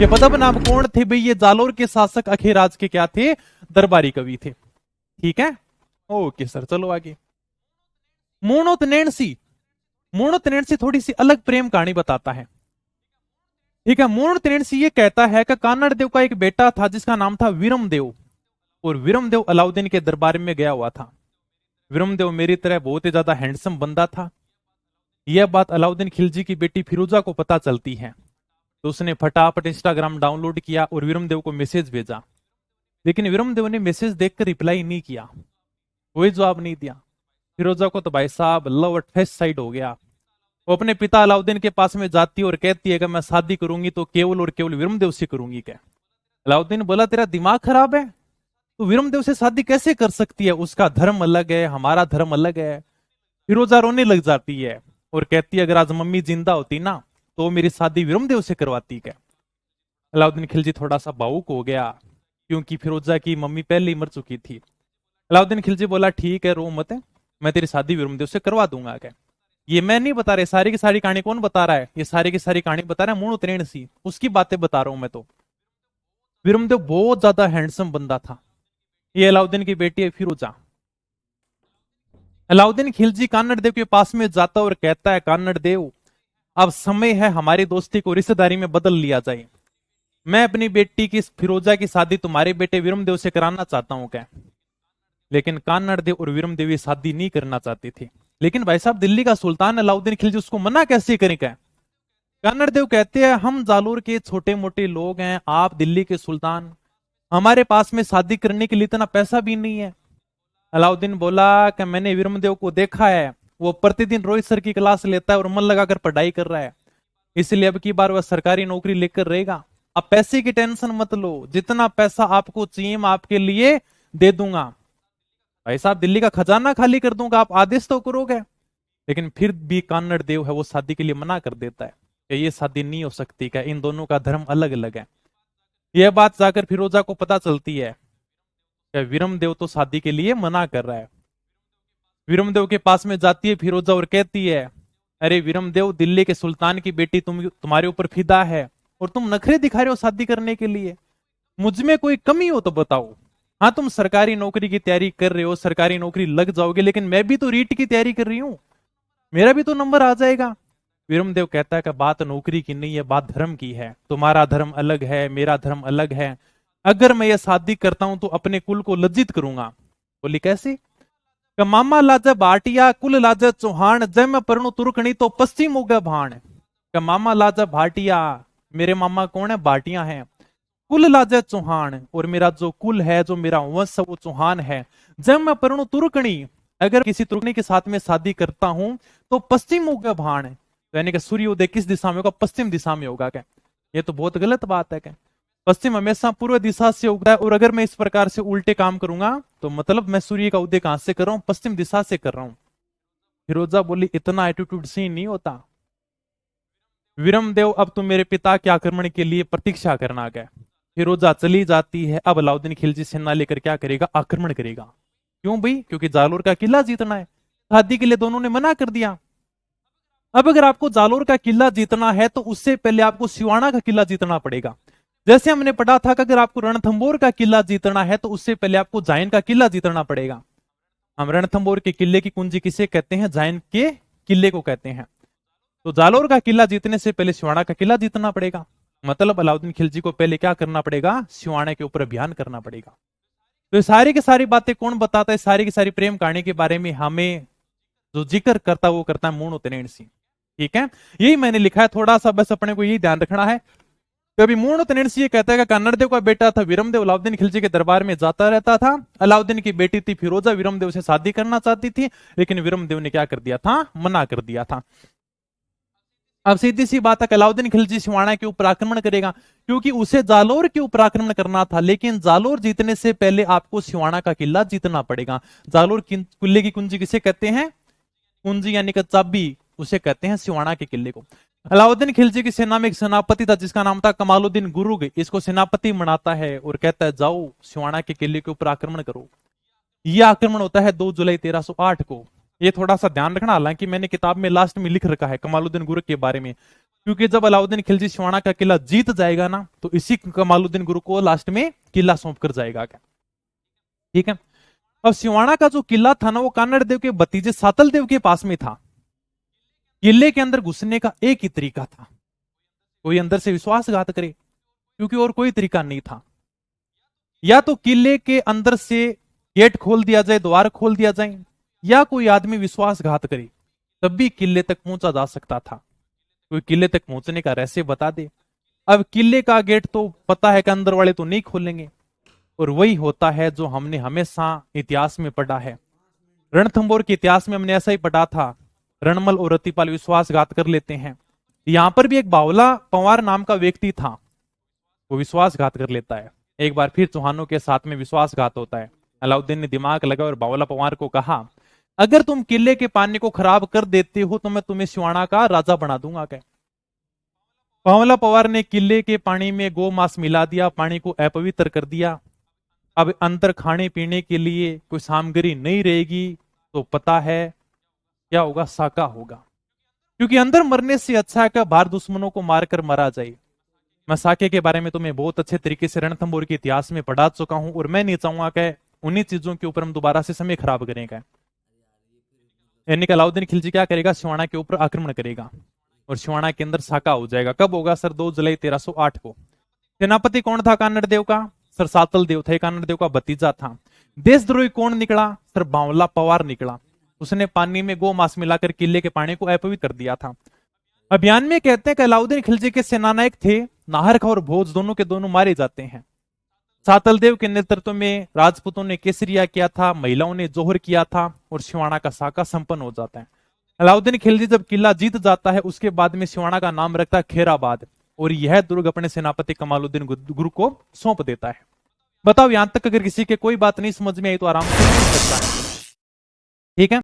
ये पदम नाम कौन थे भाई? ये जालोर के शासक अखेराज के क्या थे? दरबारी कवि थे। ठीक है, ओके सर, चलो आगे। मोणोत नैणसी। मोणोत नैणसी थोड़ी सी अलग प्रेम कहानी बताता है। ठीक है, मोणोत नैणसी ये कहता है कि कानड़ देव का एक बेटा था जिसका नाम था विरमदेव, और विरमदेव अलाउद्दीन के दरबार में गया हुआ था। विरमदेव मेरी तरह बहुत ही ज्यादा हैंडसम बंदा था। यह बात अलाउद्दीन खिलजी की बेटी फिरोजा को पता चलती है, तो उसने फटाफट इंस्टाग्राम डाउनलोड किया और विरमदेव को मैसेज भेजा। लेकिन विरमदेव ने मैसेज देखकर रिप्लाई नहीं किया, कोई जवाब नहीं दिया। फिरोजा को तो भाई साहब लव एट फर्स्ट साइट हो गया। वो अपने पिता अलाउद्दीन के पास में जाती है और कहती है कि मैं शादी करूंगी तो केवल और केवल विरमदेव से करूंगी। क्या? अलाउद्दीन बोला तेरा दिमाग खराब है, तो विरमदेव से शादी कैसे कर सकती है? उसका धर्म अलग है, हमारा धर्म अलग है। फिरोजा रोने लग जाती है और कहती है अगर आज मम्मी जिंदा होती ना तो मेरी शादी विरमदेव से करवाती। क्या? अलाउद्दीन खिलजी थोड़ा सा भावुक हो गया, क्योंकि फिरोजा की मम्मी पहले ही मर चुकी थी। अलाउद्दीन खिलजी बोला ठीक है, रो मत, मैं तेरी शादी विरमदेव से करवा दूंगा। क्या? ये मैं नहीं बता रहे, सारी की सारी कहानी कौन बता रहा है? ये सारी की सारी कहानी बता रहा है मोणोत नैणसी, उसकी बातें बता रहा हूं मैं। तो विरमदेव बहुत ज्यादा हैंडसम बंदा था। ये अलाउद्दीन की बेटी है फिरोजा। अलाउद्दीन खिलजी कानड़ देव के पास में जाता और कहता है कानड़ देव, अब समय है हमारी दोस्ती को रिश्तेदारी में बदल लिया जाए। मैं अपनी बेटी की फिरोजा की शादी तुम्हारे बेटे विरमदेव से कराना चाहता हूं। क्या? लेकिन कानड़ देव और विरमदेव ये शादी नहीं करना चाहते थे। लेकिन भाई साहब दिल्ली का सुल्तान अलाउद्दीन खिलजी उसको मना कैसे करें? क्या? कानड़ देव कहते हैं हम जालोर के छोटे मोटे लोग हैं, आप दिल्ली के सुल्तान, हमारे पास में शादी करने के लिए इतना पैसा भी नहीं है। अलाउद्दीन बोला कि मैंने विरमदेव को देखा है, वो प्रतिदिन रोहित सर की क्लास लेता है और मन लगाकर पढ़ाई कर रहा है, इसलिए अब की बार वह सरकारी नौकरी लेकर रहेगा। अब पैसे की टेंशन मत लो, जितना पैसा आपको चाहिए मैं आपके लिए दे दूंगा। भाई साहब दिल्ली का खजाना खाली कर दूंगा, आप आदेश तो करोगे। लेकिन फिर भी कानड़ देव है वो शादी के लिए मना कर देता है कि ये शादी नहीं हो सकती, क्या इन दोनों का धर्म अलग अलग है। यह बात जाकर फिरोजा को पता चलती है कि विरमदेव तो शादी के लिए मना कर रहा है। विरमदेव के पास में जाती है फिरोजा और कहती है अरे विरमदेव, दिल्ली के सुल्तान की बेटी तुम्हारे ऊपर फिदा है और तुम नखरे दिखा रहे हो शादी करने के लिए, मुझ में कोई कमी हो तो बताओ। हाँ तुम सरकारी नौकरी की तैयारी कर रहे हो, सरकारी नौकरी लग जाओगे, लेकिन मैं भी तो रीट की तैयारी कर रही हूं, मेरा भी तो नंबर आ जाएगा। विरमदेव कहता है कि बात नौकरी की नहीं है, बात धर्म की है। तुम्हारा धर्म अलग है, मेरा धर्म अलग है। अगर मैं ये शादी करता हूं तो अपने कुल को लज्जित करूंगा। बोली कैसे? कि मामा लाजा भाटिया कुल लाजा चौहान, जय मैं परनु तुर्कनी तो पश्चिम उगे भाण। कि मामा लाजा भाटिया, मेरे मामा कौन है? भाटिया है। कुल लाजा चौहान, और मेरा जो कुल है, जो मेरा वंश वो चौहान है। जब मैं परनु तुर्कनी, अगर किसी तुर्कनी के साथ में शादी करता हूं तो पश्चिम उगे भाण, यानी कि सूर्योदय किस दिशा में होगा? पश्चिम दिशा में होगा। क्या? ये तो बहुत गलत बात है। क्या? पश्चिम हमेशा पूर्व दिशा से उगता है, और अगर मैं इस प्रकार से उल्टे काम करूंगा तो मतलब मैं सूर्य का उदय कहां से कर रहा हूं? पश्चिम दिशा से कर रहा हूं। फिरोजा बोली इतना एटीट्यूड से नहीं होता। विरमदेव, अब तुम मेरे पिता के आक्रमण के लिए प्रतीक्षा करना। गया फिरोजा चली जाती है। अब अलाउद्दीन खिलजी सेना लेकर क्या करेगा? आक्रमण करेगा। क्यों भाई? क्योंकि जालोर का किला जीतना है। शादी के लिए दोनों ने मना कर दिया। अब अगर आपको जालोर का किला जीतना है तो उससे पहले आपको सिवाना का किला जीतना पड़ेगा। जैसे हमने पढ़ा था कि अगर आपको रणथंबोर का किला जीतना है तो उससे पहले आपको जायन का किला जीतना पड़ेगा। हम रणथंबोर के किले की कुंजी किसे कहते हैं? जायन के किले को कहते हैं। तो जालोर का किला जीतने से पहले सिवाना का किला जीतना पड़ेगा। मतलब अलाउद्दीन खिलजी को पहले क्या करना पड़ेगा? सिवाना के ऊपर अभियान करना पड़ेगा। तो ये सारी की सारी बातें कौन बताता है? सारी की सारी प्रेम कहानी के बारे में हमें जो जिक्र करता है वो करता है मोणोत नैणसी। ठीक है, यही मैंने लिखा है, थोड़ा सा बस अपने को यही ध्यान रखना है। कभी मोणोत नैणसी कहता है कि कानड़ देव का बेटा था विरमदेव, अलाउद्दीन खिलजी के दरबार में जाता रहता था। अलाउद्दीन की बेटी थी फिरोजा, विरमदेव से शादी करना चाहती थी, लेकिन विरमदेव ने क्या कर दिया था? मना कर दिया था। अब सीधी सी बात है, अलाउद्दीन खिलजी सिवाना के ऊपर आक्रमण करेगा, क्योंकि उसे जालोर के ऊपर आक्रमण करना था। लेकिन जालोर जीतने से पहले आपको सिवाना का किला जीतना पड़ेगा। जालोर किले की कुंजी किसे कहते हैं? कुंजी यानी कि चाबी, उसे कहते हैं सिवाना के किले को। अलाउद्दीन खिलजी की सेना में एक सेनापति था जिसका नाम था कमालुद्दीन गुरुग। इसको सेनापति बनाता है और कहता है जाओ सिवाना के किले के ऊपर आक्रमण करो। यह आक्रमण होता है 2 जुलाई 1308 को। ये थोड़ा सा ध्यान रखना, हालांकि मैंने किताब में लास्ट में लिख रखा है कमालुद्दीन गुरुग के बारे में। क्योंकि जब अलाउद्दीन खिलजी सिवाना का किला जीत जाएगा ना, तो इसी कमालुद्दीन गुरु को लास्ट में किला सौंप कर जाएगा। क्या ठीक है। अब सिवाना का जो किला था ना, वो कानड़ देव के भतीजे सातल देव के पास में था। किले के अंदर घुसने का एक ही तरीका था, कोई अंदर से विश्वासघात करे, क्योंकि और कोई तरीका नहीं था। या तो किले के अंदर से गेट खोल दिया जाए, द्वार खोल दिया जाए, या कोई आदमी विश्वासघात करे, तब भी किले तक पहुंचा जा सकता था। कोई किले तक पहुंचने का रहस्य बता दे। अब किले का गेट तो पता है कि अंदर वाले तो नहीं खोलेंगे, और वही होता है जो हमने हमेशा इतिहास में पढ़ा है। रणथंभौर के इतिहास में हमने ऐसा ही पढ़ा था, रणमल और रतिपाल विश्वासघात कर लेते हैं। यहां पर भी एक बावला पंवार नाम का व्यक्ति था, वो विश्वासघात कर लेता है। एक बार फिर चौहानों के साथ में विश्वासघात होता है। अलाउद्दीन ने दिमाग लगाया और बावला पंवार को कहा, अगर तुम किले के पानी को खराब कर देते हो तो मैं तुम्हें सिवाना का राजा बना दूंगा। क्या बावला पंवार ने किले के पानी में गौ मांस मिला दिया, पानी को अपवित्र कर दिया। अब अंदर खाने पीने के लिए कोई सामग्री नहीं रहेगी, तो पता है क्या होगा, साका होगा। क्योंकि अंदर मरने से अच्छा है कि बाहर दुश्मनों को मारकर मरा जाए। मैं साके के बारे में तुम्हें बहुत अच्छे तरीके से रणथंभौर के इतिहास में पढ़ा चुका हूं, और मैं नहीं चाहूंगा कि उन्हीं चीजों के ऊपर हम दोबारा से समय खराब करेंगे। यानी कि अलाउद्दीन खिलजी क्या करेगा, सिवाना के ऊपर आक्रमण करेगा और सिवाना के अंदर साका हो जाएगा। कब होगा सर? 2 जुलाई 1308 को। सेनापति कौन था कानड़ देव का? सर सातल देव थे, कानड़ देव का भतीजा था। देशद्रोही कौन निकला? सर बावला पंवार निकला। उसने पानी में गौ मांस मिलाकर किले के पानी को अपवित्र कर दिया था। अभियान में कहते हैं कि अलाउद्दीन खिलजी के सेनानायक थे नाहर खां और भोज, दोनों के दोनों मारे जाते हैं। सातल देव के नेतृत्व में राजपूतों ने केसरिया किया था, महिलाओं ने जोहर किया था, और सिवाना का साका संपन्न हो जाता है। अलाउद्दीन खिलजी जब किला जीत जाता है, उसके बाद में सिवाना का नाम रखता है खेराबाद, और यह दुर्ग अपने सेनापति कमालुद्दीन गुरु को सौंप देता है। बताओ यहां तक अगर किसी के कोई बात नहीं समझ में आई तो आराम से पूछ सकता है। ठीक है।